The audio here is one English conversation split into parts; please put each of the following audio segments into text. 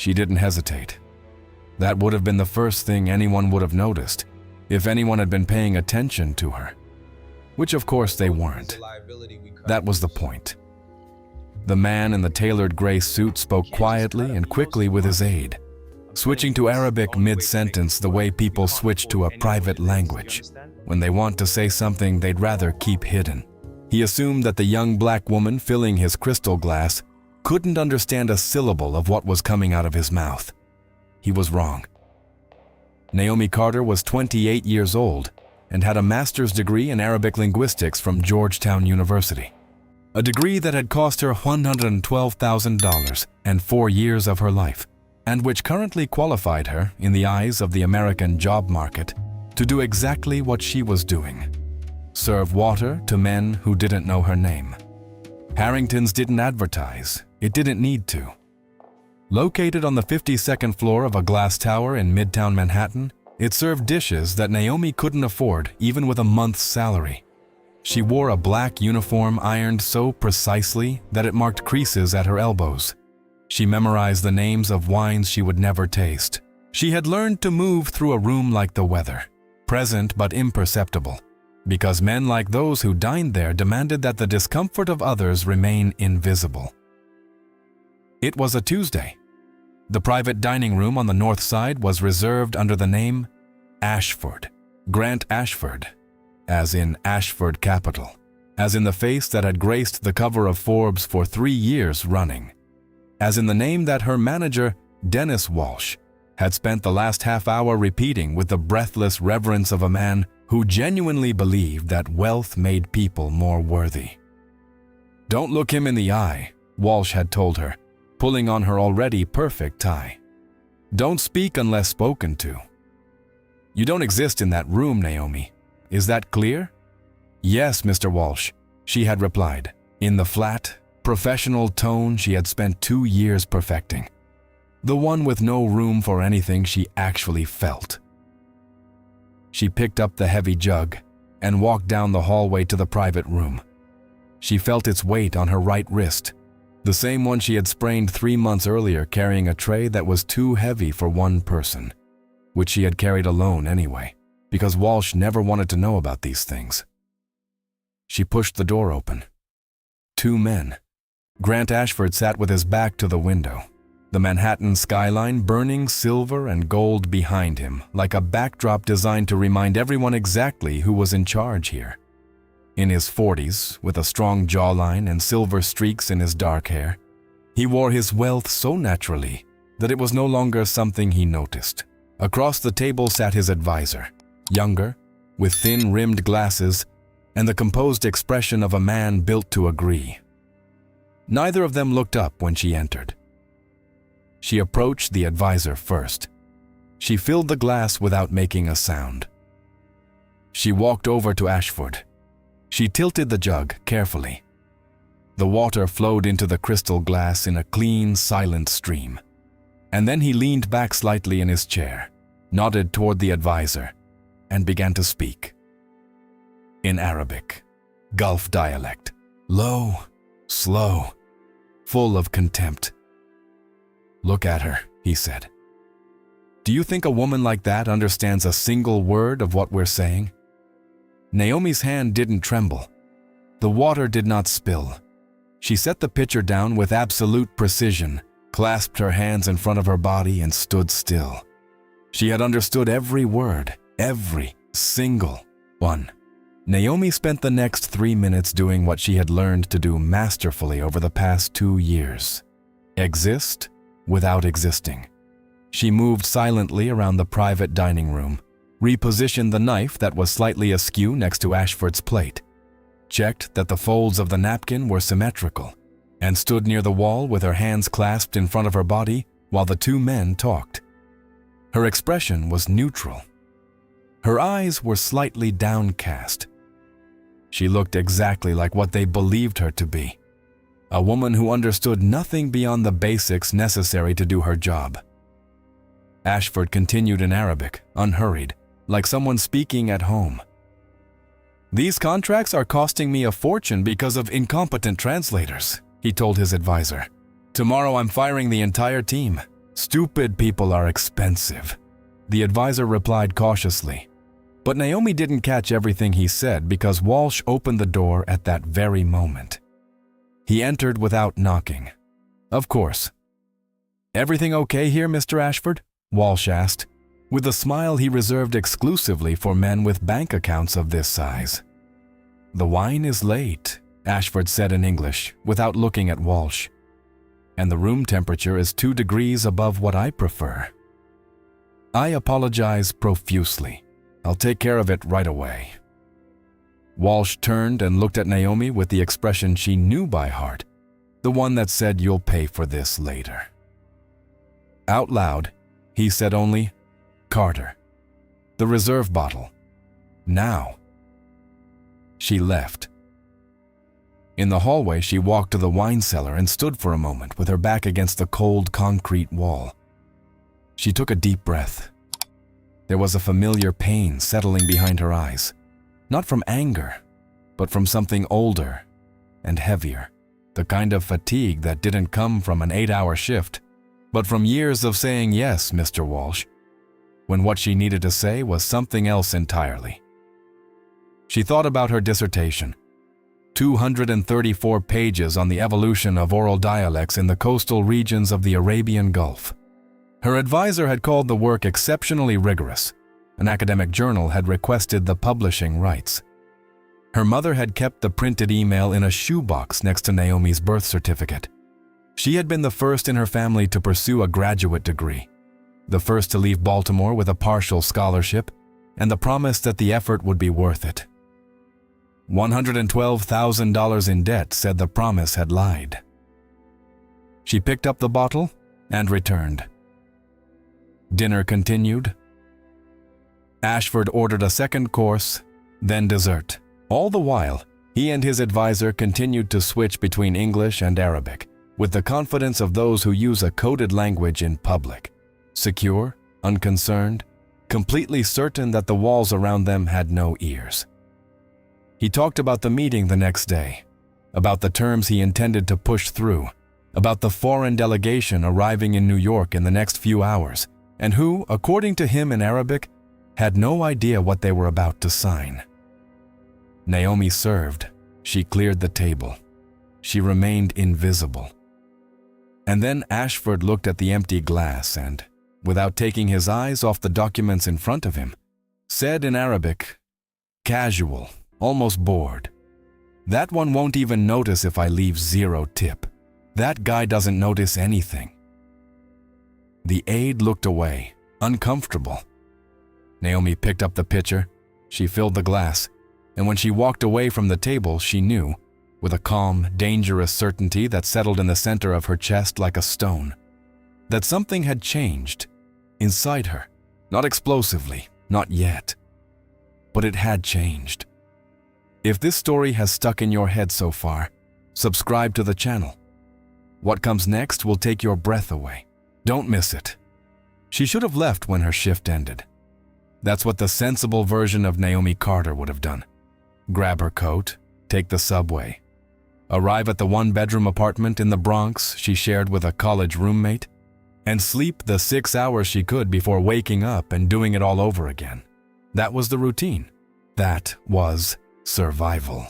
She didn't hesitate. That would have been the first thing anyone would have noticed if anyone had been paying attention to her. Which of course they weren't. That was the point. The man in the tailored gray suit spoke quietly and quickly with his aide, switching to Arabic mid-sentence the way people switch to a private language when they want to say something they'd rather keep hidden. He assumed that the young black woman filling his crystal glass couldn't understand a syllable of what was coming out of his mouth. He was wrong. Naomi Carter was 28 years old and had a master's degree in Arabic linguistics from Georgetown University, a degree that had cost her $112,000 and 4 years of her life, and which currently qualified her, in the eyes of the American job market, to do exactly what she was doing: serve water to men who didn't know her name. Harrington's didn't advertise. It didn't need to. Located on the 52nd floor of a glass tower in Midtown Manhattan, it served dishes that Naomi couldn't afford even with a month's salary. She wore a black uniform ironed so precisely that it marked creases at her elbows. She memorized the names of wines she would never taste. She had learned to move through a room like the weather, present but imperceptible, because men like those who dined there demanded that the discomfort of others remain invisible. It was a Tuesday. The private dining room on the north side was reserved under the name Ashford, Grant Ashford, as in Ashford Capital, as in the face that had graced the cover of Forbes for 3 years running, as in the name that her manager, Dennis Walsh, had spent the last half hour repeating with the breathless reverence of a man who genuinely believed that wealth made people more worthy. "Don't look him in the eye," Walsh had told her, pulling on her already perfect tie. "Don't speak unless spoken to. You don't exist in that room, Naomi. Is that clear?" "Yes, Mr. Walsh," she had replied, in the flat, professional tone she had spent 2 years perfecting, the one with no room for anything she actually felt. She picked up the heavy jug and walked down the hallway to the private room. She felt its weight on her right wrist, the same one she had sprained 3 months earlier carrying a tray that was too heavy for one person, which she had carried alone anyway, because Walsh never wanted to know about these things. She pushed the door open. 2 men. Grant Ashford sat with his back to the window, the Manhattan skyline burning silver and gold behind him like a backdrop designed to remind everyone exactly who was in charge here. In his 40s, with a strong jawline and silver streaks in his dark hair, he wore his wealth so naturally that it was no longer something he noticed. Across the table sat his advisor, younger, with thin-rimmed glasses and the composed expression of a man built to agree. Neither of them looked up when she entered. She approached the advisor first. She filled the glass without making a sound. She walked over to Ashford. She tilted the jug carefully. The water flowed into the crystal glass in a clean, silent stream. And then he leaned back slightly in his chair, nodded toward the advisor, and began to speak. In Arabic, Gulf dialect, low, slow, full of contempt. "Look at her," he said. "Do you think a woman like that understands a single word of what we're saying?" Naomi's hand didn't tremble. The water did not spill. She set the pitcher down with absolute precision, clasped her hands in front of her body, and stood still. She had understood every word, every single one. Naomi spent the next 3 minutes doing what she had learned to do masterfully over the past 2 years: exist without existing. She moved silently around the private dining room, repositioned the knife that was slightly askew next to Ashford's plate, checked that the folds of the napkin were symmetrical, and stood near the wall with her hands clasped in front of her body while the 2 men talked. Her expression was neutral. Her eyes were slightly downcast. She looked exactly like what they believed her to be, a woman who understood nothing beyond the basics necessary to do her job. Ashford continued in Arabic, unhurried, like someone speaking at home. "These contracts are costing me a fortune because of incompetent translators," he told his advisor. "Tomorrow I'm firing the entire team. Stupid people are expensive, the advisor replied cautiously. But Naomi didn't catch everything he said because Walsh opened the door at that very moment. He entered without knocking. Of course. "Everything okay here, Mr. Ashford?" Walsh asked, with a smile he reserved exclusively for men with bank accounts of this size. "The wine is late," Ashford said in English, without looking at Walsh. "And the room temperature is 2 degrees above what I prefer." "I apologize profusely. I'll take care of it right away." Walsh turned and looked at Naomi with the expression she knew by heart, the one that said, "You'll pay for this later." Out loud, he said only, "Carter. The reserve bottle. Now." She left. In the hallway, she walked to the wine cellar and stood for a moment with her back against the cold concrete wall. She took a deep breath. There was a familiar pain settling behind her eyes, not from anger, but from something older and heavier, the kind of fatigue that didn't come from an 8-hour shift, but from years of saying yes, Mr. Walsh, when what she needed to say was something else entirely. She thought about her dissertation, 234 pages on the evolution of oral dialects in the coastal regions of the Arabian Gulf. Her advisor had called the work exceptionally rigorous. An academic journal had requested the publishing rights. Her mother had kept the printed email in a shoebox next to Naomi's birth certificate. She had been the first in her family to pursue a graduate degree, the first to leave Baltimore with a partial scholarship, and the promise that the effort would be worth it. $112,000 in debt said the promise had lied. She picked up the bottle and returned. Dinner continued. Ashford ordered a second course, then dessert. All the while, he and his advisor continued to switch between English and Arabic, with the confidence of those who use a coded language in public, secure, unconcerned, completely certain that the walls around them had no ears. He talked about the meeting the next day, about the terms he intended to push through, about the foreign delegation arriving in New York in the next few hours, and who, according to him in Arabic, had no idea what they were about to sign. Naomi served. She cleared the table. She remained invisible. And then Ashford looked at the empty glass and, without taking his eyes off the documents in front of him, said in Arabic, "Casual, almost bored. That one won't even notice if I leave 0 tip. That guy doesn't notice anything." The aide looked away, uncomfortable. Naomi picked up the pitcher. She filled the glass, and when she walked away from the table, she knew, with a calm, dangerous certainty that settled in the center of her chest like a stone, that something had changed inside her. Not explosively, not yet, but it had changed. If this story has stuck in your head so far, subscribe to the channel. What comes next will take your breath away. Don't miss it. She should have left when her shift ended. That's what the sensible version of Naomi Carter would have done. Grab her coat, take the subway, arrive at the 1-bedroom apartment in the Bronx she shared with a college roommate, and sleep the 6 hours she could before waking up and doing it all over again. That was the routine. That was survival.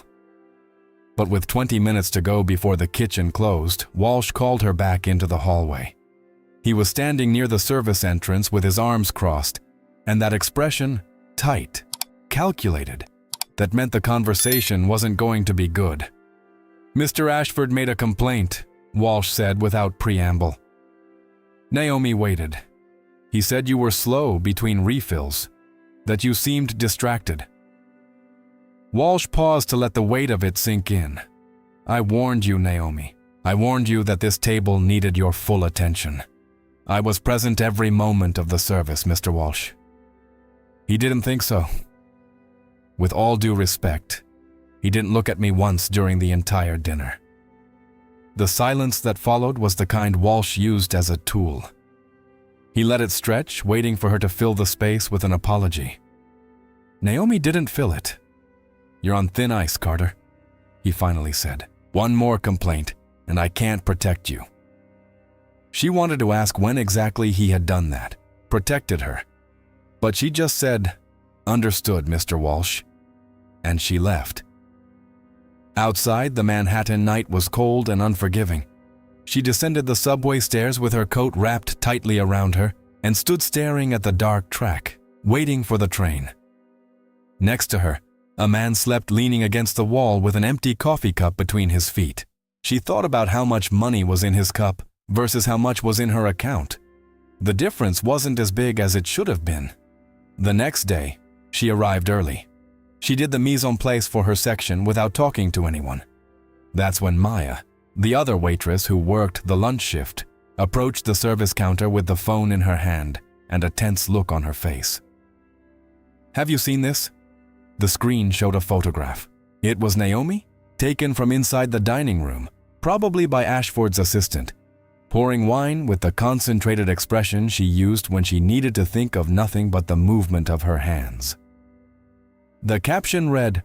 But with 20 minutes to go before the kitchen closed, Walsh called her back into the hallway. He was standing near the service entrance with his arms crossed, and that expression, tight, calculated, that meant the conversation wasn't going to be good. "Mr. Ashford made a complaint," Walsh said without preamble. Naomi waited. "He said you were slow between refills, that you seemed distracted." Walsh paused to let the weight of it sink in. "I warned you, Naomi. I warned you that this table needed your full attention. I was present every moment of the service, Mr. Walsh." He didn't think so. With all due respect, he didn't look at me once during the entire dinner. The silence that followed was the kind Walsh used as a tool. He let it stretch, waiting for her to fill the space with an apology. Naomi didn't fill it. "You're on thin ice, Carter," he finally said. "One more complaint, and I can't protect you." She wanted to ask when exactly he had done that, protected her. But she just said, "Understood, Mr. Walsh," and she left. Outside, the Manhattan night was cold and unforgiving. She descended the subway stairs with her coat wrapped tightly around her and stood staring at the dark track, waiting for the train. Next to her, a man slept leaning against the wall with an empty coffee cup between his feet. She thought about how much money was in his cup versus how much was in her account. The difference wasn't as big as it should have been. The next day, she arrived early. She did the mise en place for her section without talking to anyone. That's when Maya, the other waitress who worked the lunch shift, approached the service counter with the phone in her hand and a tense look on her face. "Have you seen this?" The screen showed a photograph. It was Naomi, taken from inside the dining room, probably by Ashford's assistant, pouring wine with the concentrated expression she used when she needed to think of nothing but the movement of her hands. The caption read,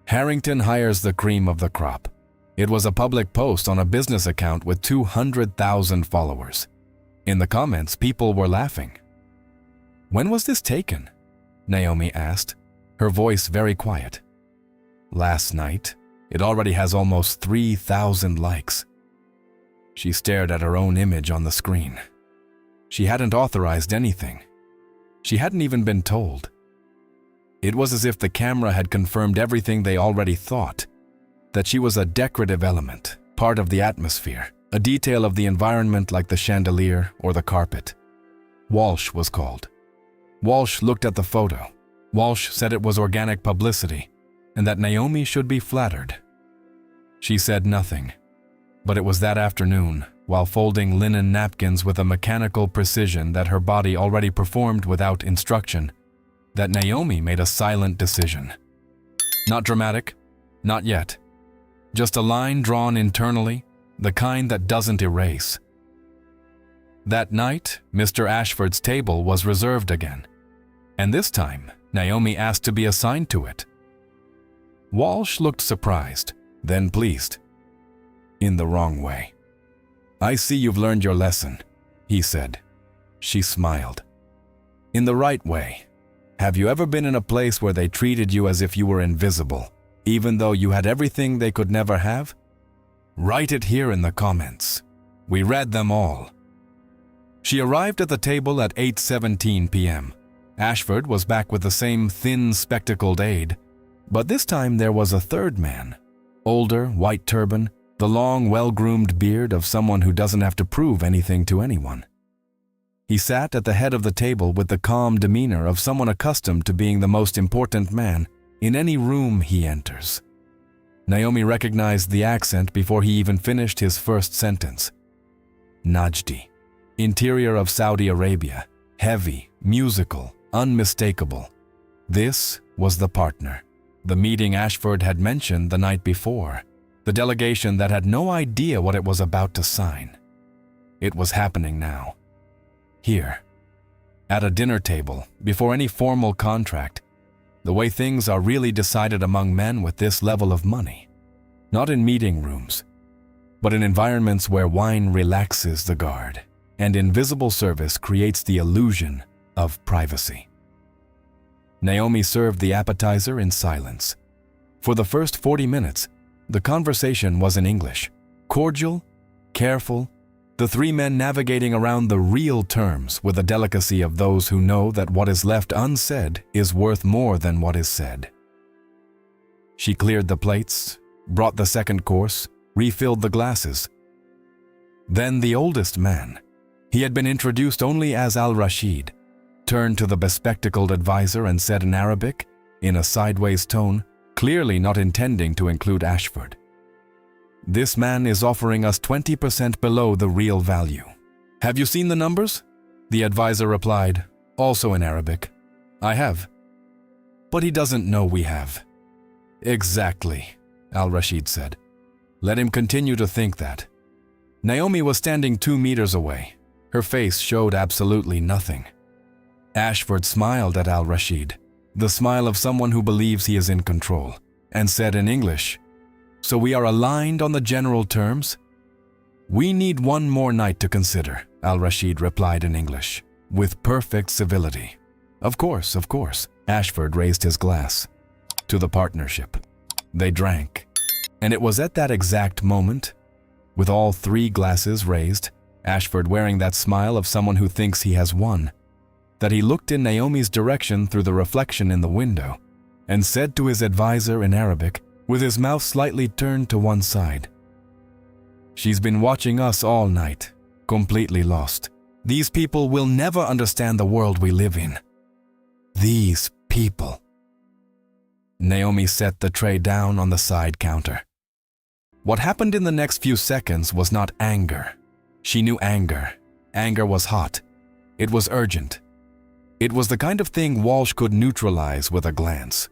"Harrington hires the cream of the crop." It was a public post on a business account with 200,000 followers. In the comments, people were laughing. "When was this taken?" Naomi asked, her voice very quiet. "Last night. It already has almost 3,000 likes." She stared at her own image on the screen. She hadn't authorized anything. She hadn't even been told. It was as if the camera had confirmed everything they already thought, that she was a decorative element, part of the atmosphere, a detail of the environment like the chandelier or the carpet. Walsh was called. Walsh looked at the photo. Walsh said it was organic publicity and that Naomi should be flattered. She said nothing, but it was that afternoon, while folding linen napkins with a mechanical precision that her body already performed without instruction, that Naomi made a silent decision. Not dramatic, not yet. Just a line drawn internally, the kind that doesn't erase. That night, Mr. Ashford's table was reserved again, and this time, Naomi asked to be assigned to it. Walsh looked surprised, then pleased. In the wrong way. "I see you've learned your lesson," he said. She smiled. "In the right way. Have you ever been in a place where they treated you as if you were invisible, even though you had everything they could never have? Write it here in the comments. We read them all." She arrived at the table at 8:17 p.m. Ashford was back with the same thin, spectacled aide, but this time there was a third man. Older, white turban, the long, well-groomed beard of someone who doesn't have to prove anything to anyone. He sat at the head of the table with the calm demeanor of someone accustomed to being the most important man in any room he enters. Naomi recognized the accent before he even finished his first sentence. Najdi, interior of Saudi Arabia, heavy, musical, unmistakable. This was the partner, the meeting Ashford had mentioned the night before, the delegation that had no idea what it was about to sign. It was happening now. Here, at a dinner table, before any formal contract, the way things are really decided among men with this level of money. Not in meeting rooms, but in environments where wine relaxes the guard and invisible service creates the illusion of privacy. Naomi served the appetizer in silence. For the first 40 minutes, the conversation was in English, cordial, careful, the three men navigating around the real terms with the delicacy of those who know that what is left unsaid is worth more than what is said. She cleared the plates, brought the second course, refilled the glasses. Then the oldest man, he had been introduced only as Al-Rashid, turned to the bespectacled advisor and said in Arabic, in a sideways tone, clearly not intending to include Ashford, "This man is offering us 20% below the real value." "Have you seen the numbers?" The advisor replied, also in Arabic, "I have." "But he doesn't know we have." "Exactly," Al-Rashid said. "Let him continue to think that." Naomi was standing 2 meters away. Her face showed absolutely nothing. Ashford smiled at Al-Rashid, the smile of someone who believes he is in control, and said in English, "So we are aligned on the general terms?" "We need one more night to consider," Al-Rashid replied in English, with perfect civility. Of course," Ashford raised his glass. "To the partnership." They drank. And it was at that exact moment, with all three glasses raised, Ashford wearing that smile of someone who thinks he has won, that he looked in Naomi's direction through the reflection in the window and said to his advisor in Arabic, with his mouth slightly turned to one side, "She's been watching us all night, completely lost. These people will never understand the world we live in. These people." Naomi set the tray down on the side counter. What happened in the next few seconds was not anger. She knew anger. Anger was hot. It was urgent. It was the kind of thing Walsh could neutralize with a glance.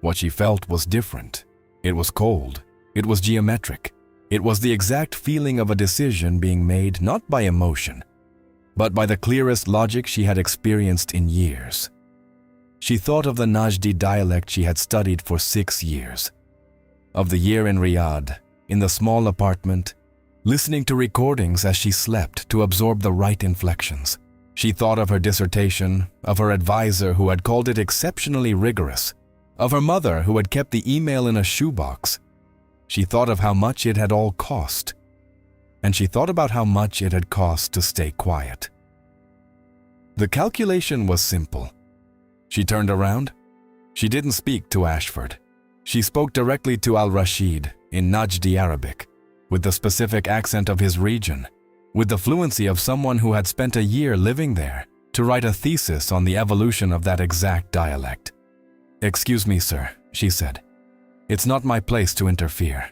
What she felt was different. It was cold. It was geometric. It was the exact feeling of a decision being made not by emotion, but by the clearest logic she had experienced in years. She thought of the Najdi dialect she had studied for 6 years, of the year in Riyadh, in the small apartment, listening to recordings as she slept to absorb the right inflections. She thought of her dissertation, of her advisor who had called it exceptionally rigorous, of her mother who had kept the email in a shoebox. She thought of how much it had all cost, and she thought about how much it had cost to stay quiet. The calculation was simple. She turned around. She didn't speak to Ashford. She spoke directly to Al-Rashid in Najdi Arabic, with the specific accent of his region, with the fluency of someone who had spent a year living there to write a thesis on the evolution of that exact dialect. "Excuse me, sir," she said. "It's not my place to interfere.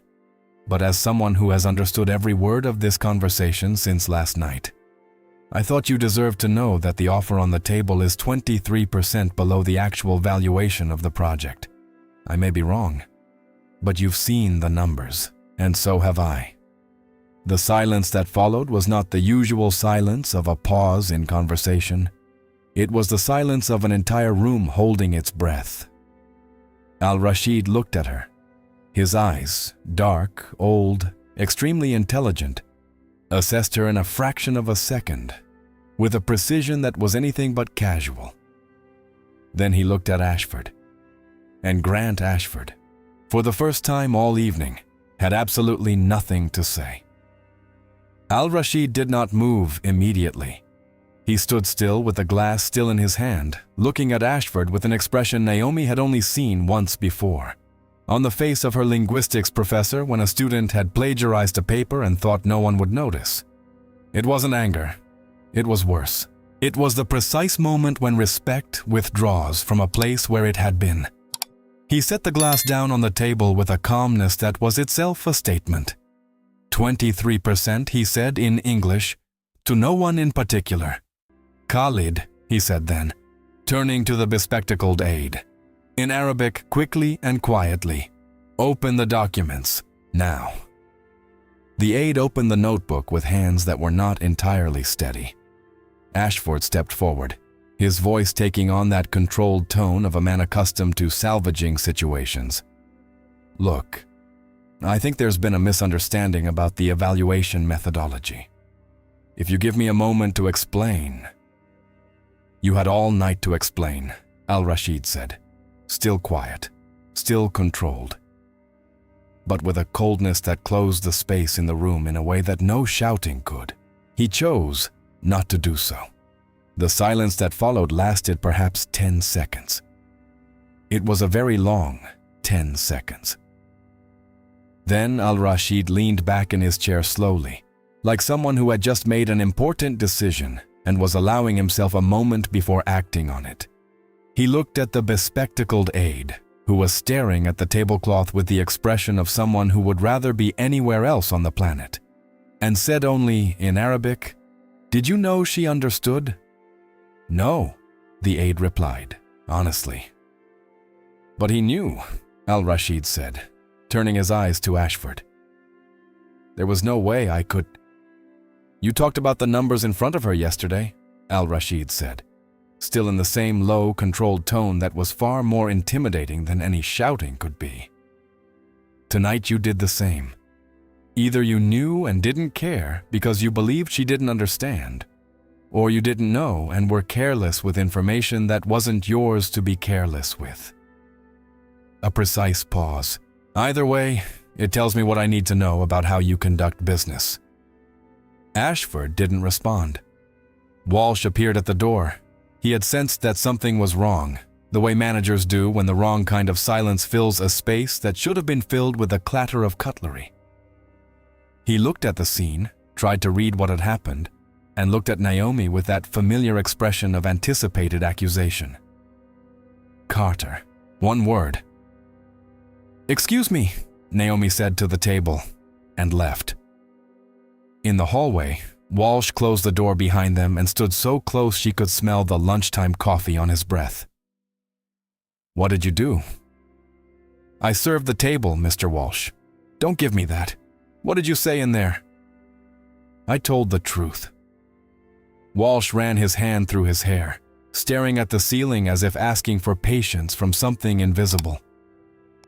But as someone who has understood every word of this conversation since last night, I thought you deserved to know that the offer on the table is 23% below the actual valuation of the project. I may be wrong, but you've seen the numbers, and so have I." The silence that followed was not the usual silence of a pause in conversation. It was the silence of an entire room holding its breath. Al-Rashid looked at her. His eyes, dark, old, extremely intelligent, assessed her in a fraction of a second, with a precision that was anything but casual. Then he looked at Ashford. And Grant Ashford, for the first time all evening, had absolutely nothing to say. Al-Rashid did not move immediately. He stood still with the glass still in his hand, looking at Ashford with an expression Naomi had only seen once before, on the face of her linguistics professor when a student had plagiarized a paper and thought no one would notice. It wasn't anger. It was worse. It was the precise moment when respect withdraws from a place where it had been. He set the glass down on the table with a calmness that was itself a statement. 23%, he said in English, to no one in particular. "Khalid," he said then, turning to the bespectacled aide. In Arabic, quickly and quietly, "Open the documents, now." The aide opened the notebook with hands that were not entirely steady. Ashford stepped forward, his voice taking on that controlled tone of a man accustomed to salvaging situations. "Look, I think there's been a misunderstanding about the evaluation methodology. If you give me a moment to explain." "You had all night to explain," Al-Rashid said, still quiet, still controlled, but with a coldness that closed the space in the room in a way that no shouting could. He chose not to do so. The silence that followed lasted perhaps 10 seconds. It was a very long 10 seconds. Then Al-Rashid leaned back in his chair slowly, like someone who had just made an important decision and was allowing himself a moment before acting on it. He looked at the bespectacled aide, who was staring at the tablecloth with the expression of someone who would rather be anywhere else on the planet, and said only in Arabic, "Did you know she understood?" "No," the aide replied, honestly. "But he knew," Al-Rashid said, turning his eyes to Ashford. "There was no way I could—" "You talked about the numbers in front of her yesterday," Al-Rashid said, still in the same low, controlled tone that was far more intimidating than any shouting could be. "Tonight you did the same. Either you knew and didn't care because you believed she didn't understand, or you didn't know and were careless with information that wasn't yours to be careless with. A precise pause. Either way, it tells me what I need to know about how you conduct business. Ashford didn't respond. Walsh appeared at the door. He had sensed that something was wrong, the way managers do when the wrong kind of silence fills a space that should have been filled with a clatter of cutlery. He looked at the scene, tried to read what had happened, and looked at Naomi with that familiar expression of anticipated accusation. Carter. One word. "Excuse me," Naomi said to the table, and left. In the hallway, Walsh closed the door behind them and stood so close she could smell the lunchtime coffee on his breath. "What did you do?" "I served the table, Mr. Walsh. Don't give me that. What did you say in there?" "I told the truth." Walsh ran his hand through his hair, staring at the ceiling as if asking for patience from something invisible.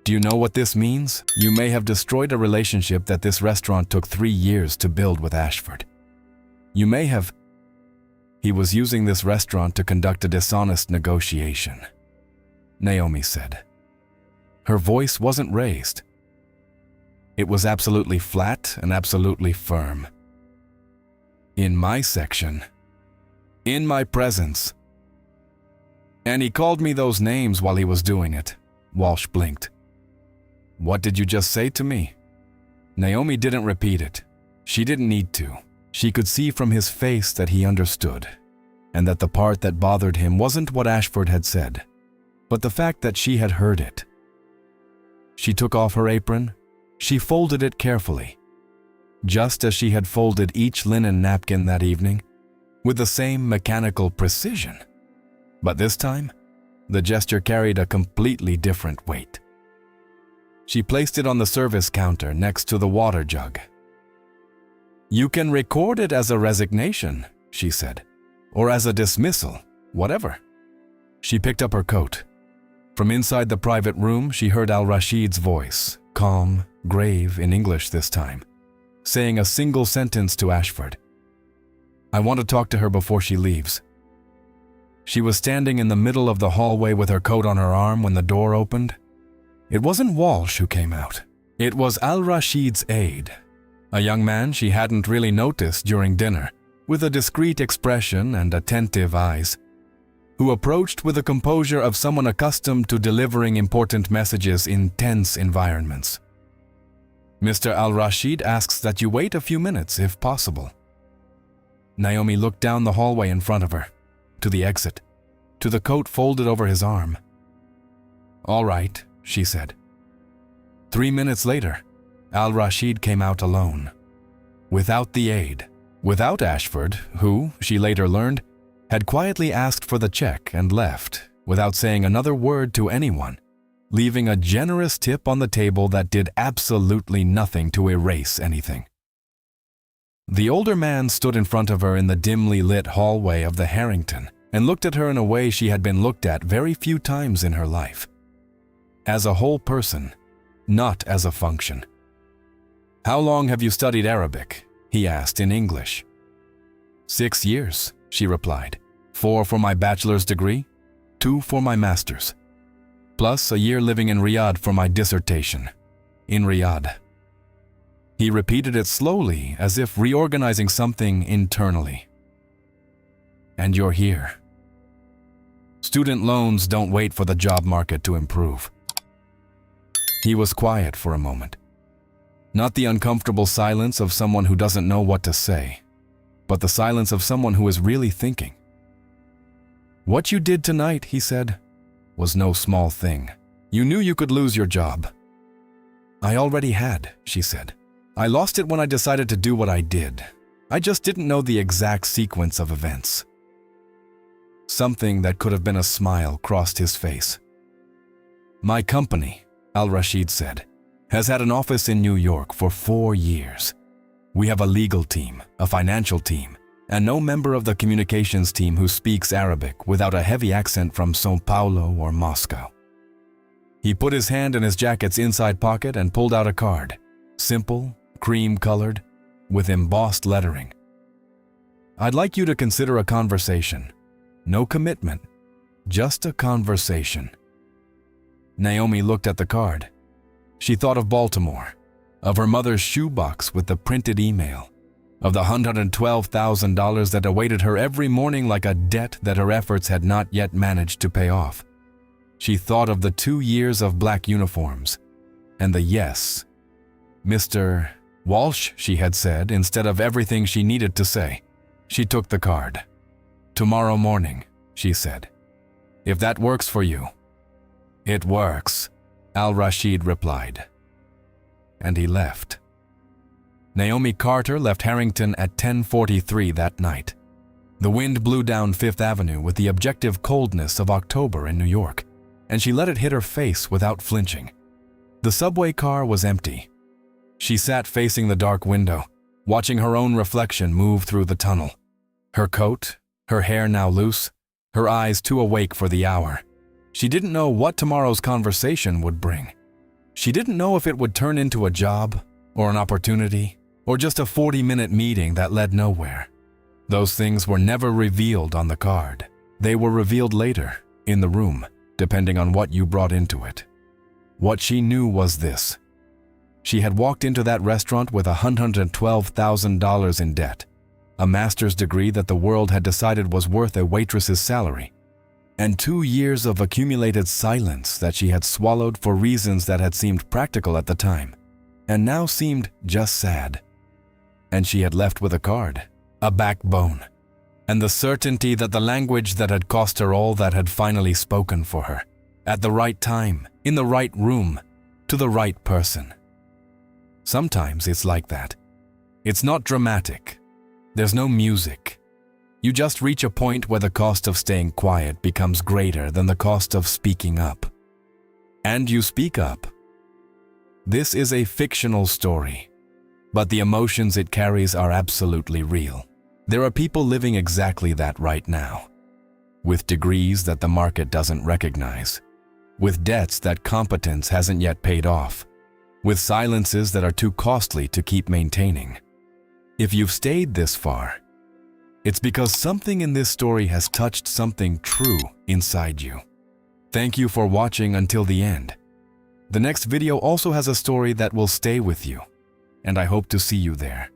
"Do you know what this means? You may have destroyed a relationship that this restaurant took 3 years to build with Ashford. You may have..." "He was using this restaurant to conduct a dishonest negotiation," Naomi said. Her voice wasn't raised. It was absolutely flat and absolutely firm. "In my section. In my presence. And he called me those names while he was doing it." Walsh blinked. "What did you just say to me?" Naomi didn't repeat it. She didn't need to. She could see from his face that he understood, and that the part that bothered him wasn't what Ashford had said, but the fact that she had heard it. She took off her apron. She folded it carefully, just as she had folded each linen napkin that evening, with the same mechanical precision. But this time, the gesture carried a completely different weight. She placed it on the service counter next to the water jug. "You can record it as a resignation," she said, "or as a dismissal, whatever." She picked up her coat. From inside the private room, she heard Al-Rashid's voice, calm, grave in English this time, saying a single sentence to Ashford. "I want to talk to her before she leaves." She was standing in the middle of the hallway with her coat on her arm when the door opened. It wasn't Walsh who came out. It was Al-Rashid's aide, a young man she hadn't really noticed during dinner, with a discreet expression and attentive eyes, who approached with the composure of someone accustomed to delivering important messages in tense environments. "Mr. Al-Rashid asks that you wait a few minutes if possible." Naomi looked down the hallway in front of her, to the exit, to the coat folded over his arm. "All right," she said. 3 minutes later, Al-Rashid came out alone, without the aide, without Ashford, who, she later learned, had quietly asked for the check and left without saying another word to anyone, leaving a generous tip on the table that did absolutely nothing to erase anything. The older man stood in front of her in the dimly lit hallway of the Harrington and looked at her in a way she had been looked at very few times in her life. As a whole person, not as a function. "How long have you studied Arabic?" he asked in English. 6 years, she replied. 4 for my bachelor's degree, 2 for my master's, plus a year living in Riyadh for my dissertation. In Riyadh. He repeated it slowly, as if reorganizing something internally. "And you're here." Student loans don't wait for the job market to improve. He was quiet for a moment. Not the uncomfortable silence of someone who doesn't know what to say, but the silence of someone who is really thinking. "What you did tonight," he said, "was no small thing. You knew you could lose your job." "I already had," she said. "I lost it when I decided to do what I did. I just didn't know the exact sequence of events." Something that could have been a smile crossed his face. "My company," Al-Rashid said, "has had an office in New York for 4 years. We have a legal team, a financial team, and no member of the communications team who speaks Arabic without a heavy accent from São Paulo or Moscow." He put his hand in his jacket's inside pocket and pulled out a card, simple cream-colored, with embossed lettering. "I'd like you to consider a conversation. No commitment, just a conversation." Naomi looked at the card. She thought of Baltimore, of her mother's shoebox with the printed email, of the $112,000 that awaited her every morning like a debt that her efforts had not yet managed to pay off. She thought of the 2 years of black uniforms, and the yes. "Mr. Walsh," she had said, instead of everything she needed to say. She took the card. "Tomorrow morning," she said. "If that works for you." "It works," Al-Rashid replied. And he left. Naomi Carter left Harrington at 10:43 that night. The wind blew down Fifth Avenue with the objective coldness of October in New York, and she let it hit her face without flinching. The subway car was empty. She sat facing the dark window, watching her own reflection move through the tunnel. Her coat, her hair now loose, her eyes too awake for the hour. She didn't know what tomorrow's conversation would bring. She didn't know if it would turn into a job, or an opportunity, or just a 40-minute meeting that led nowhere. Those things were never revealed on the card. They were revealed later, in the room, depending on what you brought into it. What she knew was this. She had walked into that restaurant with $112,000 in debt, a master's degree that the world had decided was worth a waitress's salary, and 2 years of accumulated silence that she had swallowed for reasons that had seemed practical at the time, and now seemed just sad. And she had left with a card, a backbone, and the certainty that the language that had cost her all that had finally spoken for her, at the right time, in the right room, to the right person. Sometimes it's like that. It's not dramatic. There's no music. You just reach a point where the cost of staying quiet becomes greater than the cost of speaking up. And you speak up. This is a fictional story, but the emotions it carries are absolutely real. There are people living exactly that right now, with degrees that the market doesn't recognize, with debts that competence hasn't yet paid off, with silences that are too costly to keep maintaining. If you've stayed this far, it's because something in this story has touched something true inside you. Thank you for watching until the end. The next video also has a story that will stay with you, and I hope to see you there.